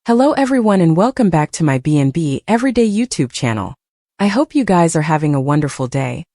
Hello everyone and welcome back to my B&B Everyday YouTube channel. I hope you guys are having a wonderful day.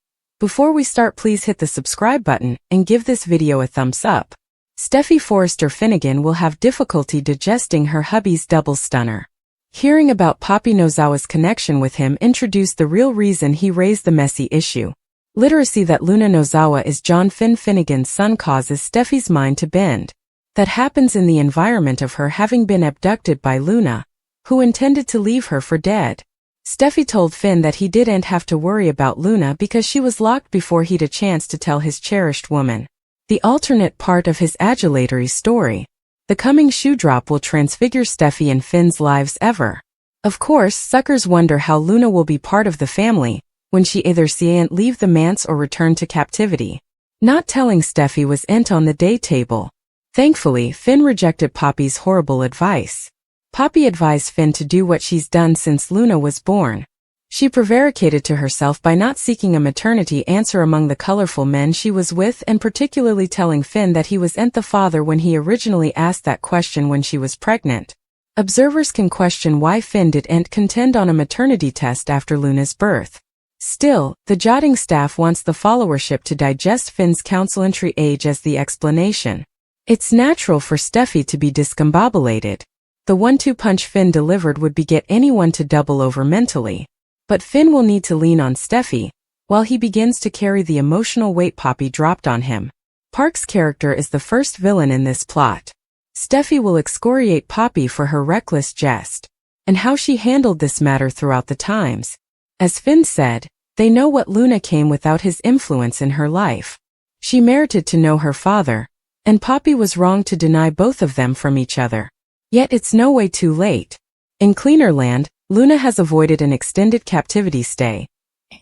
Before we start, please hit the subscribe button and give this video a thumbs up. Steffy Forrester Finnegan will have difficulty digesting her hubby's double stunner. Hearing about Poppy Nozawa's connection with him introduced the real reason he raised the messy issue. Literacy that Luna Nozawa is John Finn Finnegan's son causes Steffy's mind to bend. That happens in the environment of her having been abducted by Luna, who intended to leave her for dead. Steffy told Finn that he didn't have to worry about Luna because she was locked before he'd a chance to tell his cherished woman. The alternate part of his adulatory story. The coming shoe drop will transfigure Steffy and Finn's lives ever. Of course, suckers wonder how Luna will be part of the family when she either can't leave the manse or return to captivity. Not telling Steffy was on the day table. Thankfully, Finn rejected Poppy's horrible advice. Poppy advised Finn to do what she's done since Luna was born. She prevaricated to herself by not seeking a maternity answer among the colorful men she was with, and particularly telling Finn that he wasn't the father when he originally asked that question when she was pregnant. Observers can question why Finn didn't contend on a maternity test after Luna's birth. Still, the jotting staff wants the followership to digest Finn's counsel-entry age as the explanation. It's natural for Steffy to be discombobulated. The 1-2 punch Finn delivered would get anyone to double over mentally. But Finn will need to lean on Steffy, while he begins to carry the emotional weight Poppy dropped on him. Park's character is the first villain in this plot. Steffy will excoriate Poppy for her reckless jest, and how she handled this matter throughout the times. As Finn said, they know what Luna came without his influence in her life. She merited to know her father, and Poppy was wrong to deny both of them from each other. Yet it's no way too late. In cleaner land, Luna has avoided an extended captivity stay,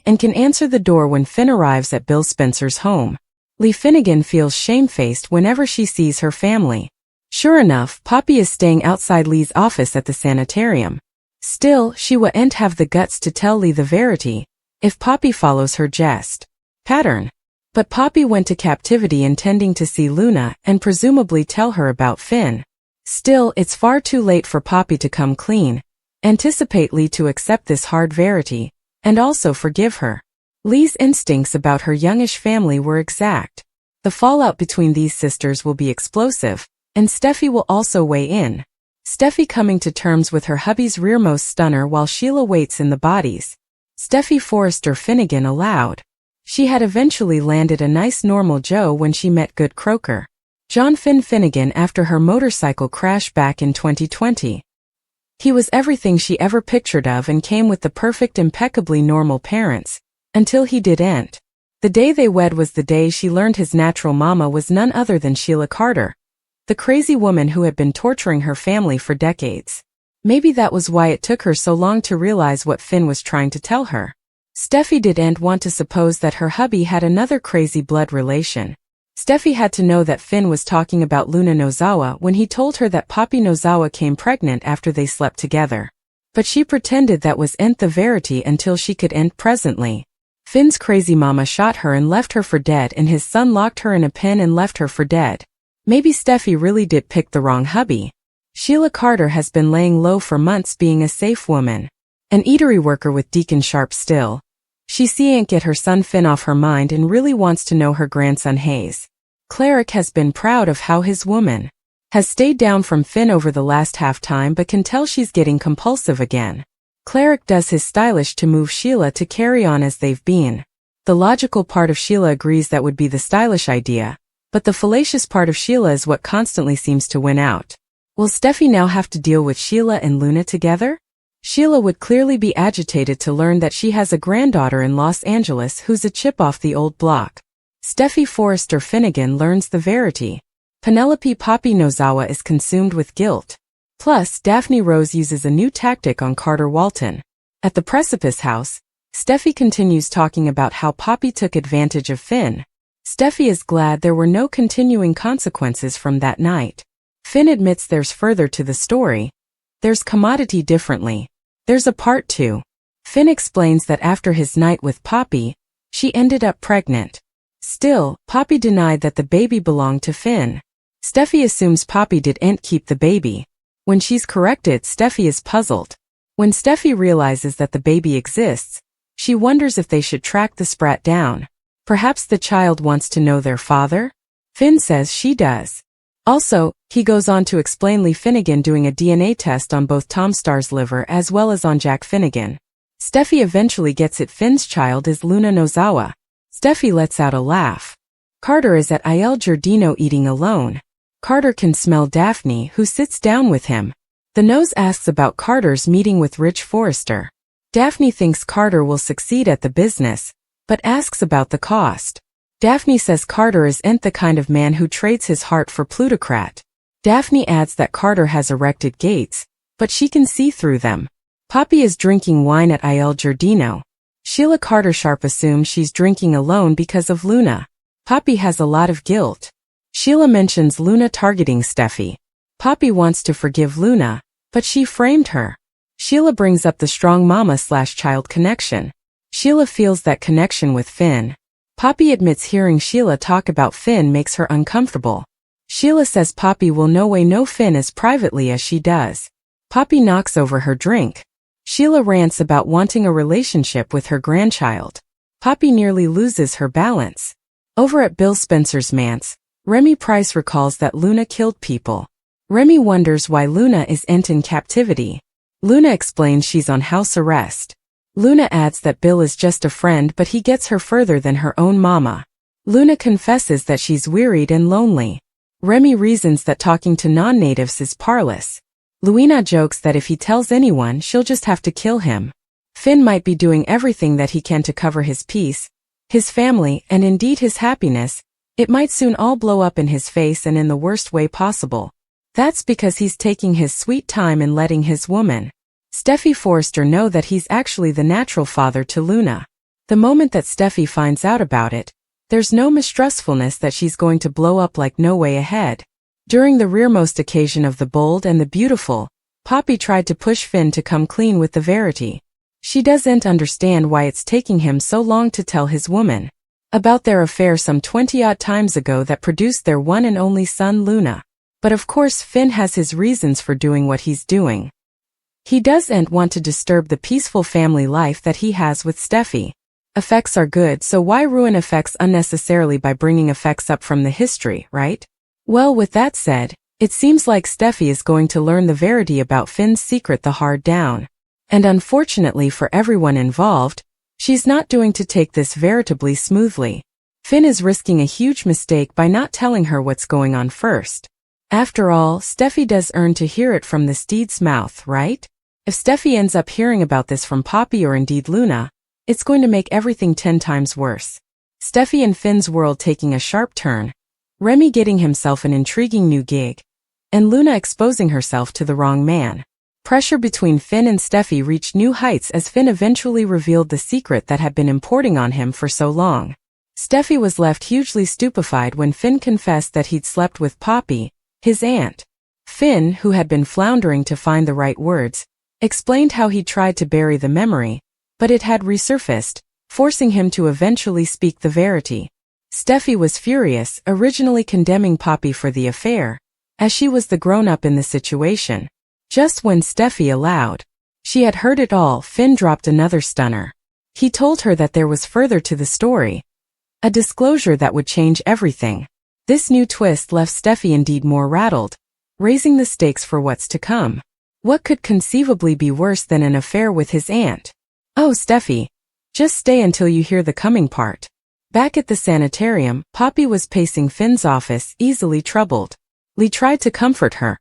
and can answer the door when Finn arrives at Bill Spencer's home. Lee Finnegan feels shamefaced whenever she sees her family. Sure enough, Poppy is staying outside Lee's office at the sanitarium. Still, she won't have the guts to tell Lee the verity, if Poppy follows her jest pattern. But Poppy went to captivity intending to see Luna and presumably tell her about Finn. Still, it's far too late for Poppy to come clean. Anticipate Lee to accept this hard verity, and also forgive her. Lee's instincts about her youngish family were exact. The fallout between these sisters will be explosive, and Steffy will also weigh in. Steffy coming to terms with her hubby's rearmost stunner while Sheila waits in the bodies. Steffy Forrester Finnegan aloud. She had eventually landed a nice normal Joe when she met good croaker John Finn Finnegan after her motorcycle crash back in 2020. He was everything she ever pictured of and came with the perfect impeccably normal parents, until he didn't. The day they wed was the day she learned his natural mama was none other than Sheila Carter, the crazy woman who had been torturing her family for decades. Maybe that was why it took her so long to realize what Finn was trying to tell her. Steffy didn't want to suppose that her hubby had another crazy blood relation. Steffy had to know that Finn was talking about Luna Nozawa when he told her that Poppy Nozawa came pregnant after they slept together. But she pretended that wasn't the verity until she could end presently. Finn's crazy mama shot her and left her for dead, and his son locked her in a pen and left her for dead. Maybe Steffy really did pick the wrong hubby. Sheila Carter has been laying low for months being a safe woman. An eatery worker with Deacon Sharp still. She can't get her son Finn off her mind and really wants to know her grandson Hayes. Cleric has been proud of how his woman has stayed down from Finn over the last half time but can tell she's getting compulsive again. Cleric does his stylish to move Sheila to carry on as they've been. The logical part of Sheila agrees that would be the stylish idea, but the fallacious part of Sheila is what constantly seems to win out. Will Steffy now have to deal with Sheila and Luna together? Sheila would clearly be agitated to learn that she has a granddaughter in Los Angeles who's a chip off the old block. Steffy Forrester Finnegan learns the verity. Penelope Poppy Nozawa is consumed with guilt. Plus, Daphne Rose uses a new tactic on Carter Walton. At the Precipice House, Steffy continues talking about how Poppy took advantage of Finn. Steffy is glad there were no continuing consequences from that night. Finn admits there's further to the story. There's commodity differently. There's a part 2. Finn explains that after his night with Poppy, she ended up pregnant. Still, Poppy denied that the baby belonged to Finn. Steffy assumes Poppy didn't keep the baby. When she's corrected, Steffi is puzzled. When Steffi realizes that the baby exists, she wonders if they should track the sprat down. Perhaps the child wants to know their father? Finn says she does. Also, he goes on to explain Lee Finnegan doing a DNA test on both Tom Starr's liver as well as on Jack Finnegan. Steffi eventually gets it Finn's child is Luna Nozawa. Steffi lets out a laugh. Carter is at Il Giardino eating alone. Carter can smell Daphne, who sits down with him. The nose asks about Carter's meeting with Rich Forrester. Daphne thinks Carter will succeed at the business, but asks about the cost. Daphne says Carter isn't the kind of man who trades his heart for plutocrat. Daphne adds that Carter has erected gates, but she can see through them. Poppy is drinking wine at Il Giardino. Sheila Carter Sharp assumes she's drinking alone because of Luna. Poppy has a lot of guilt. Sheila mentions Luna targeting Steffi. Poppy wants to forgive Luna, but she framed her. Sheila brings up the strong mama/child connection. Sheila feels that connection with Finn. Poppy admits hearing Sheila talk about Finn makes her uncomfortable. Sheila says Poppy will no way know Finn as privately as she does. Poppy knocks over her drink. Sheila rants about wanting a relationship with her grandchild. Poppy nearly loses her balance. Over at Bill Spencer's manse, Remy Price recalls that Luna killed people. Remy wonders why Luna isn't in captivity. Luna explains she's on house arrest. Luna adds that Bill is just a friend, but he gets her further than her own mama. Luna confesses that she's wearied and lonely. Remy reasons that talking to non-natives is parlous. Luina jokes that if he tells anyone, she'll just have to kill him. Finn might be doing everything that he can to cover his peace, his family, and indeed his happiness. It might soon all blow up in his face and in the worst way possible. That's because he's taking his sweet time and letting his woman, Steffi Forrester, know that he's actually the natural father to Luna. The moment that Steffi finds out about it, there's no mistrustfulness that she's going to blow up like no way ahead. During the rearmost occasion of the bold and the beautiful, Poppy tried to push Finn to come clean with the Verity. She doesn't understand why it's taking him so long to tell his woman about their affair some 20-odd times ago that produced their one and only son Luna. But of course Finn has his reasons for doing what he's doing. He doesn't want to disturb the peaceful family life that he has with Steffi. Effects are good, so why ruin effects unnecessarily by bringing effects up from the history, right? Well, with that said, it seems like Steffi is going to learn the Verity about Finn's secret the hard down. And unfortunately for everyone involved, she's not doing to take this veritably smoothly. Finn is risking a huge mistake by not telling her what's going on first. After all, Steffi does earn to hear it from the steed's mouth, right? If Steffi ends up hearing about this from Poppy or indeed Luna, it's going to make everything 10 times worse. Steffi and Finn's world taking a sharp turn, Remy getting himself an intriguing new gig, and Luna exposing herself to the wrong man. Pressure between Finn and Steffi reached new heights as Finn eventually revealed the secret that had been importing on him for so long. Steffi was left hugely stupefied when Finn confessed that he'd slept with Poppy, his aunt. Finn, who had been floundering to find the right words, explained how he tried to bury the memory, but it had resurfaced, forcing him to eventually speak the Verity. Steffi was furious, originally condemning Poppy for the affair, as she was the grown-up in the situation. Just when Steffi allowed she had heard it all, Finn dropped another stunner. He told her that there was further to the story, a disclosure that would change everything. This new twist left Steffi indeed more rattled, raising the stakes for what's to come. What could conceivably be worse than an affair with his aunt? Oh, Steffi, just stay until you hear the coming part. Back at the sanitarium, Poppy was pacing Finn's office, easily troubled. Lee tried to comfort her,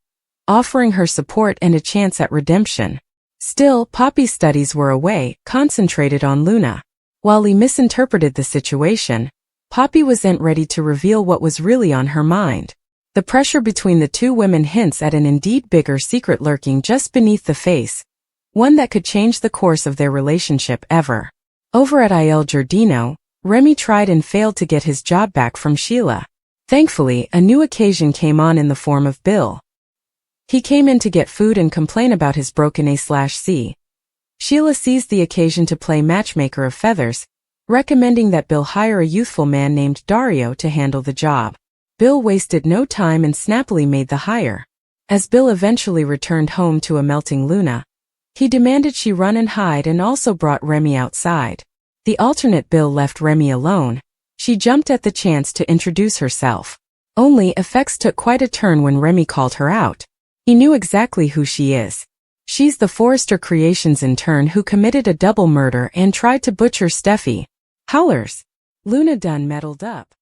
offering her support and a chance at redemption. Still, Poppy's studies were away, concentrated on Luna. While Lee misinterpreted the situation, Poppy wasn't ready to reveal what was really on her mind. The pressure between the two women hints at an indeed bigger secret lurking just beneath the face, one that could change the course of their relationship ever. Over at Il Giardino, Remy tried and failed to get his job back from Sheila. Thankfully, a new occasion came on in the form of Bill. He came in to get food and complain about his broken A/C. Sheila seized the occasion to play matchmaker of feathers, recommending that Bill hire a youthful man named Dario to handle the job. Bill wasted no time and snappily made the hire. As Bill eventually returned home to a melting Luna, he demanded she run and hide and also brought Remy outside. The alternate Bill left Remy alone. She jumped at the chance to introduce herself. Only effects took quite a turn when Remy called her out. He knew exactly who she is. She's the Forrester Creations intern who committed a double murder and tried to butcher Steffy. Howlers. Luna done meddled up.